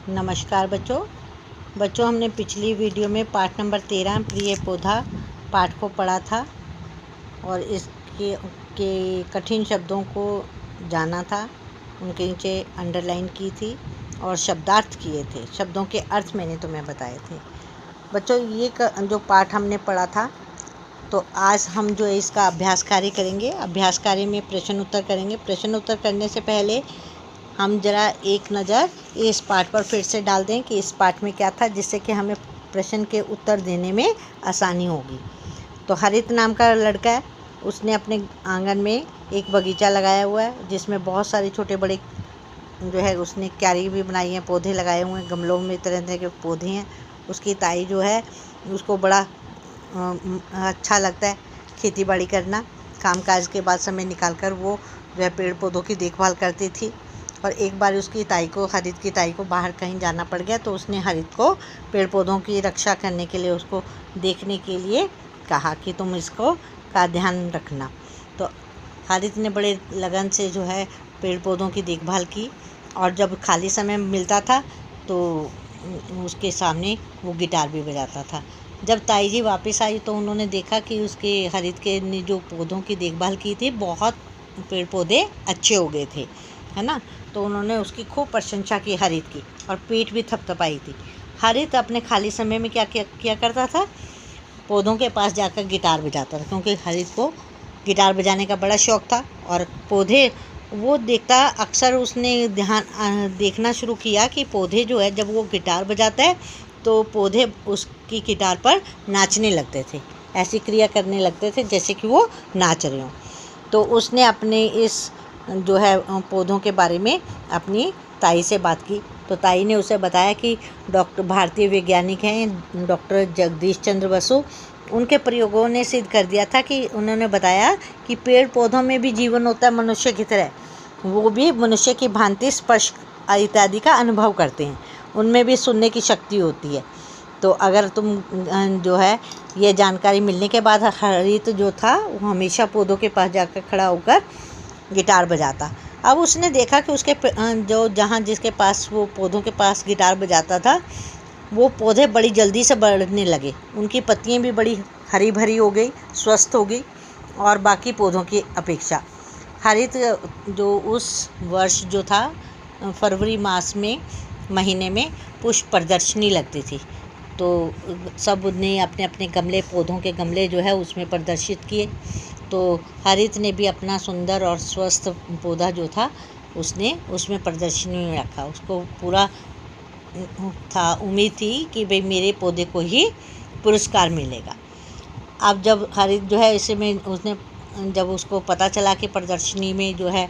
नमस्कार बच्चों हमने पिछली वीडियो में पाठ नंबर 13 प्रिय पौधा पाठ को पढ़ा था और इसके कठिन शब्दों को जाना था, उनके नीचे अंडरलाइन की थी और शब्दार्थ किए थे। शब्दों के अर्थ मैंने तुम्हें बताए थे। बच्चों ये जो पाठ हमने पढ़ा था, तो आज हम जो है इसका अभ्यास कार्य करेंगे। अभ्यास कार्य में प्रश्न उत्तर करेंगे। प्रश्न उत्तर करने से पहले हम ज़रा एक नज़र इस पाठ पर फिर से डाल दें कि इस पाठ में क्या था, जिससे कि हमें प्रश्न के उत्तर देने में आसानी होगी। तो हरित नाम का लड़का है, उसने अपने आंगन में एक बगीचा लगाया हुआ है जिसमें बहुत सारे छोटे बड़े जो है उसने क्यारी भी बनाई है, पौधे लगाए हुए हैं, गमलों में तरह तरह के पौधे हैं। उसकी ताई जो है उसको बड़ा अच्छा लगता है खेती बाड़ी करना। कामकाज के बाद समय निकाल कर वो जो है पेड़ पौधों की देखभाल करती थी। और एक बार उसकी ताई को, हरित की ताई को बाहर कहीं जाना पड़ गया, तो उसने हरित को पेड़ पौधों की रक्षा करने के लिए, उसको देखने के लिए कहा कि तुम इसको का ध्यान रखना। तो हरित ने बड़े लगन से जो है पेड़ पौधों की देखभाल की और जब खाली समय मिलता था तो उसके सामने वो गिटार भी बजाता था। जब ताई जी वापस आई तो उन्होंने देखा कि उसके हरित के ने जो पौधों की देखभाल की थी, बहुत पेड़ पौधे अच्छे हो गए थे, है ना। तो उन्होंने उसकी खूब प्रशंसा की हरित की और पीठ भी थपथपाई थी। हरित अपने खाली समय में क्या किया करता था, पौधों के पास जाकर गिटार बजाता था, क्योंकि हरित को गिटार बजाने का बड़ा शौक़ था। और पौधे वो देखता, अक्सर उसने देखना शुरू किया कि पौधे जो है जब वो गिटार बजाता है तो पौधे उसकी गिटार पर नाचने लगते थे, ऐसी क्रिया करने लगते थे जैसे कि वो नाच रहे हों। तो उसने अपने इस जो है पौधों के बारे में अपनी ताई से बात की। तो ताई ने उसे बताया कि भारतीय वैज्ञानिक हैं डॉक्टर जगदीश चंद्र बसु, उनके प्रयोगों ने सिद्ध कर दिया था कि उन्होंने बताया कि पेड़ पौधों में भी जीवन होता है मनुष्य की तरह। वो भी मनुष्य की भांति स्पर्श इत्यादि का अनुभव करते हैं, उनमें भी सुनने की शक्ति होती है। तो अगर तुम जो है ये जानकारी मिलने के बाद हरित जो था वो हमेशा पौधों के पास जाकर खड़ा होकर गिटार बजाता। अब उसने देखा कि उसके जिसके पास वो पौधों के पास गिटार बजाता था, वो पौधे बड़ी जल्दी से बढ़ने लगे, उनकी पत्तियां भी बड़ी हरी भरी हो गई, स्वस्थ हो गई और बाकी पौधों की अपेक्षा। हरित जो उस वर्ष जो था फरवरी मास में महीने में पुष्प प्रदर्शनी लगती थी, तो सब ने अपने अपने गमले, पौधों के गमले जो है उसमें प्रदर्शित किए। तो हरित ने भी अपना सुंदर और स्वस्थ पौधा जो था उसने उसमें प्रदर्शनी में रखा। उसको पूरा था, उम्मीद थी कि भाई मेरे पौधे को ही पुरस्कार मिलेगा। अब जब हरित जो है इसे में उसने, जब उसको पता चला कि प्रदर्शनी में जो है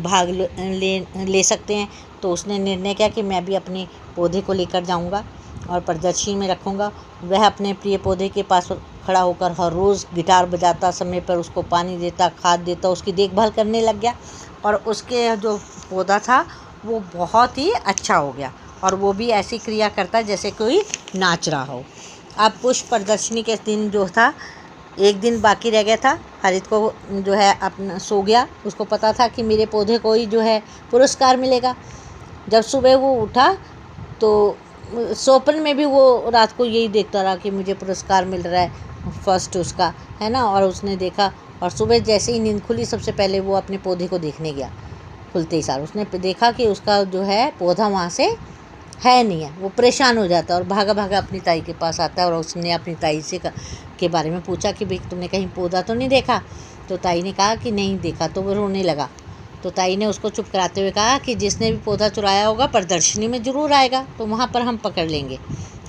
भाग ले सकते हैं, तो उसने निर्णय किया कि मैं भी अपने पौधे को लेकर जाऊंगा और प्रदर्शनी में रखूंगा। वह अपने प्रिय पौधे के पास खड़ा होकर हर रोज़ गिटार बजाता, समय पर उसको पानी देता, खाद देता, उसकी देखभाल करने लग गया और उसके जो पौधा था वो बहुत ही अच्छा हो गया और वो भी ऐसी क्रिया करता जैसे कोई नाच रहा हो। अब पुष्प प्रदर्शनी के दिन जो था, एक दिन बाकी रह गया था। हरित को जो है अपना सो गया, उसको पता था कि मेरे पौधे को ही जो है पुरस्कार मिलेगा। जब सुबह वो उठा तो स्वप्न में भी वो रात को यही देखता रहा कि मुझे पुरस्कार मिल रहा है, फर्स्ट उसका, है ना। और उसने देखा और सुबह जैसे ही नींद खुली, सबसे पहले वो अपने पौधे को देखने गया। खुलते ही सार उसने देखा कि उसका जो है पौधा वहाँ से है नहीं है। वो परेशान हो जाता है और भागा भागा अपनी ताई के पास आता है और उसने अपनी ताई से के बारे में पूछा कि भाई तुमने कहीं पौधा तो नहीं देखा। तो ताई ने कहा कि नहीं देखा। तो वो रोने लगा। तो ताई ने उसको चुप कराते हुए कहा कि जिसने भी पौधा चुराया होगा प्रदर्शनी में ज़रूर आएगा, तो वहाँ पर हम पकड़ लेंगे।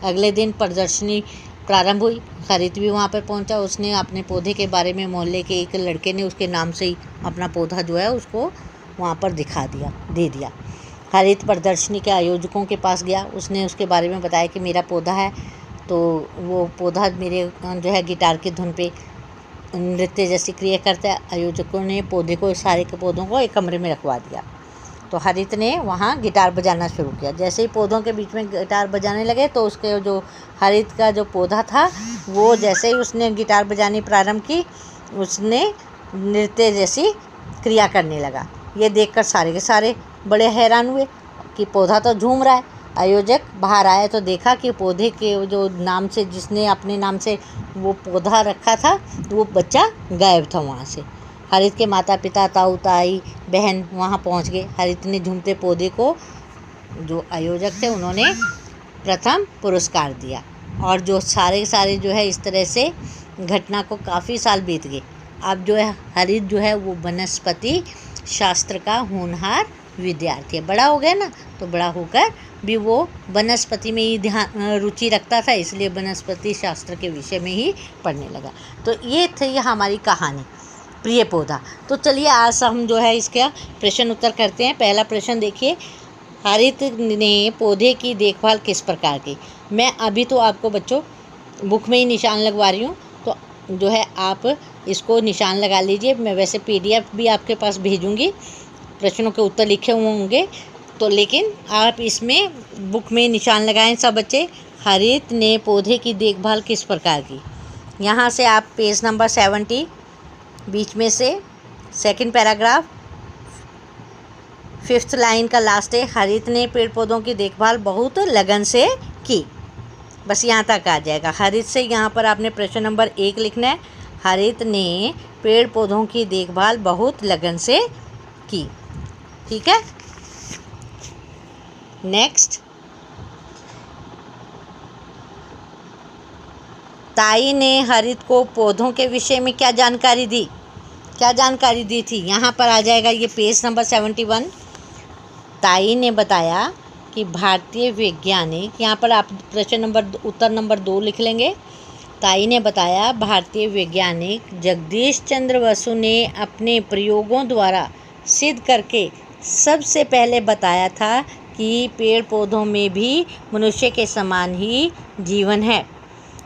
अगले दिन प्रदर्शनी प्रारंभ हुई। हरित भी वहाँ पर पहुँचा। उसने अपने पौधे के बारे में मोहल्ले के एक लड़के ने उसके नाम से ही अपना पौधा जो है उसको वहाँ पर दे दिया। हरित प्रदर्शनी के आयोजकों के पास गया। उसने उसके बारे में बताया कि मेरा पौधा है, तो वो पौधा मेरे जो है गिटार की धुन पे नृत्य जैसी क्रिया करता है। आयोजकों ने पौधे को, सारे के पौधों को एक कमरे में रखवा दिया। तो हरित ने वहाँ गिटार बजाना शुरू किया। जैसे ही पौधों के बीच में गिटार बजाने लगे, तो उसके जो हरित का जो पौधा था वो जैसे ही उसने गिटार बजानी प्रारंभ की, उसने नृत्य जैसी क्रिया करने लगा। ये देखकर सारे के सारे बड़े हैरान हुए कि पौधा तो झूम रहा है। आयोजक बाहर आया तो देखा कि पौधे के जो नाम से, जिसने अपने नाम से वो पौधा रखा था, वो बच्चा गायब था वहाँ से। हरित के माता पिता, ताऊ ताई, बहन वहाँ पहुँच गए। हरित ने झूमते पौधे को, जो आयोजक थे, उन्होंने प्रथम पुरस्कार दिया। और जो सारे जो है इस तरह से घटना को काफ़ी साल बीत गए। अब जो है हरित जो है वो वनस्पति शास्त्र का होनहार विद्यार्थी है। बड़ा हो गया ना, तो बड़ा होकर भी वो वनस्पति में ही रुचि रखता था, इसलिए वनस्पति शास्त्र के विषय में ही पढ़ने लगा। तो ये थी हमारी कहानी प्रिय पौधा। तो चलिए आज हम जो है इसका प्रश्न उत्तर करते हैं। पहला प्रश्न देखिए, हरित ने पौधे की देखभाल किस प्रकार की। मैं अभी तो आपको बच्चों बुक में ही निशान लगवा रही हूँ, तो जो है आप इसको निशान लगा लीजिए। मैं वैसे PDF भी आपके पास भेजूँगी, प्रश्नों के उत्तर लिखे हुए होंगे, तो लेकिन आप इसमें बुक में निशान लगाएं सब बच्चे। हरित ने पौधे की देखभाल किस प्रकार की। यहाँ से आप पेज नंबर 70 बीच में से सेकंड पैराग्राफ 5th लाइन का लास्ट है। हरित ने पेड़ पौधों की देखभाल बहुत लगन से की। बस यहाँ तक आ जाएगा। हरित से यहाँ पर आपने प्रश्न नंबर 1 लिखना है। हरित ने पेड़ पौधों की देखभाल बहुत लगन से की। ठीक है, नेक्स्ट। ताई ने हरित को पौधों के विषय में क्या जानकारी दी। क्या जानकारी दी थी, यहाँ पर आ जाएगा ये पेज नंबर 71। ताई ने बताया कि भारतीय वैज्ञानिक, यहाँ पर आप प्रश्न नंबर उत्तर नंबर 2 लिख लेंगे। ताई ने बताया भारतीय वैज्ञानिक जगदीश चंद्र बसु ने अपने प्रयोगों द्वारा सिद्ध करके सबसे पहले बताया था कि पेड़ पौधों में भी मनुष्य के समान ही जीवन है।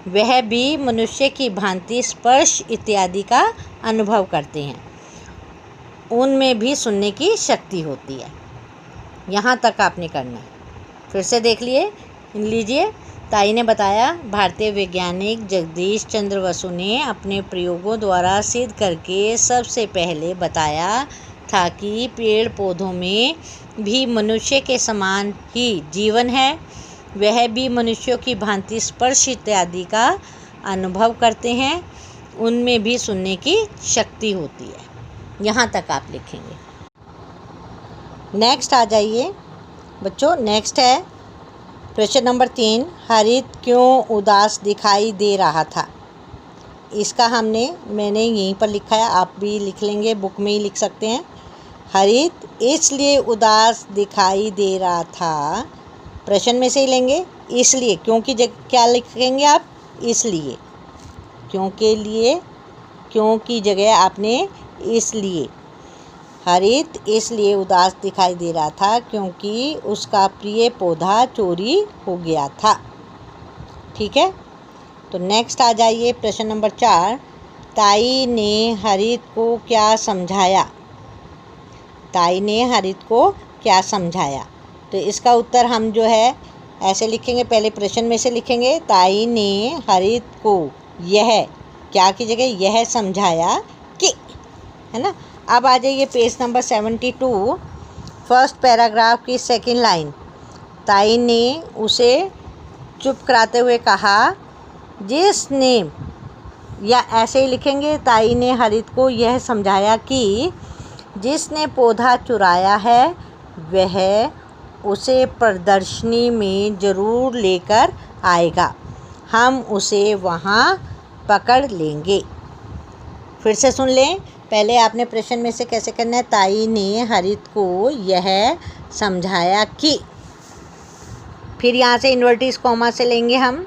वह भी मनुष्य की भांति स्पर्श इत्यादि का अनुभव करते हैं। उनमें भी सुनने की शक्ति होती है। यहाँ तक आपने करना है। फिर से देख लीजिए। ताई ने बताया भारतीय वैज्ञानिक जगदीश चंद्र बसु ने अपने प्रयोगों द्वारा सिद्ध करके सबसे पहले बताया था कि पेड़ पौधों में भी मनुष्य के समान ही जीवन है। वह भी मनुष्यों की भांति स्पर्श इत्यादि का अनुभव करते हैं। उनमें भी सुनने की शक्ति होती है। यहाँ तक आप लिखेंगे। नेक्स्ट आ जाइए बच्चों। नेक्स्ट है प्रश्न नंबर 3। हरित क्यों उदास दिखाई दे रहा था। इसका मैंने यहीं पर लिखा है, आप भी लिख लेंगे, बुक में ही लिख सकते हैं। हरित इसलिए उदास दिखाई दे रहा था, प्रश्न में से ही लेंगे। इसलिए, क्योंकि क्या लिखेंगे आप, इसलिए, क्यों की जगह आपने इसलिए। हरित इसलिए उदास दिखाई दे रहा था क्योंकि उसका प्रिय पौधा चोरी हो गया था। ठीक है, तो नेक्स्ट आ जाइए प्रश्न नंबर 4। ताई ने हरित को क्या समझाया। ताई ने हरित को क्या समझाया। तो इसका उत्तर हम जो है ऐसे लिखेंगे, पहले प्रश्न में से लिखेंगे। ताई ने हरित को यह, क्या की जगह यह समझाया कि, है ना। अब आ जाइए पेज नंबर 72 फर्स्ट पैराग्राफ की सेकंड लाइन। ताई ने उसे चुप कराते हुए कहा, जिसने, या ऐसे ही लिखेंगे, ताई ने हरित को यह समझाया कि जिसने पौधा चुराया है वह उसे प्रदर्शनी में ज़रूर लेकर आएगा। हम उसे वहाँ पकड़ लेंगे। फिर से सुन लें, पहले आपने प्रश्न में से कैसे करना है। ताई ने हरित को यह समझाया कि, फिर यहाँ से इन्वर्टिस कॉमा से लेंगे हम,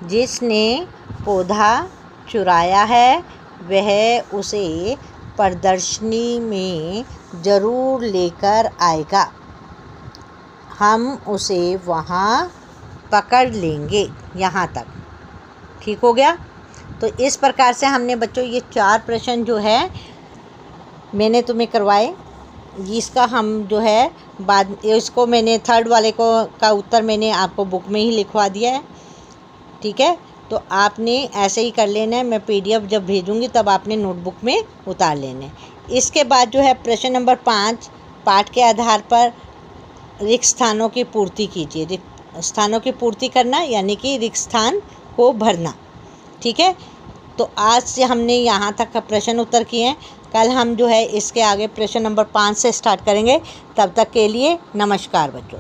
जिसने पौधा चुराया है वह उसे प्रदर्शनी में ज़रूर लेकर आएगा। हम उसे वहाँ पकड़ लेंगे। यहाँ तक ठीक हो गया। तो इस प्रकार से हमने बच्चों ये 4 प्रश्न जो है मैंने तुम्हें करवाए। इसका हम जो है बाद, इसको मैंने थर्ड वाले का उत्तर मैंने आपको बुक में ही लिखवा दिया है। ठीक है, तो आपने ऐसे ही कर लेना है। मैं PDF जब भेजूँगी तब आपने नोटबुक में उतार लेना है। इसके बाद जो है प्रश्न नंबर 5 पाठ के आधार पर रिक्त स्थानों की पूर्ति कीजिए। रिक्त स्थानों की पूर्ति करना यानी कि रिक्त स्थान को भरना। ठीक है, तो आज से हमने यहाँ तक का प्रश्न उत्तर किए हैं। कल हम जो है इसके आगे प्रश्न नंबर 5 से स्टार्ट करेंगे। तब तक के लिए नमस्कार बच्चों।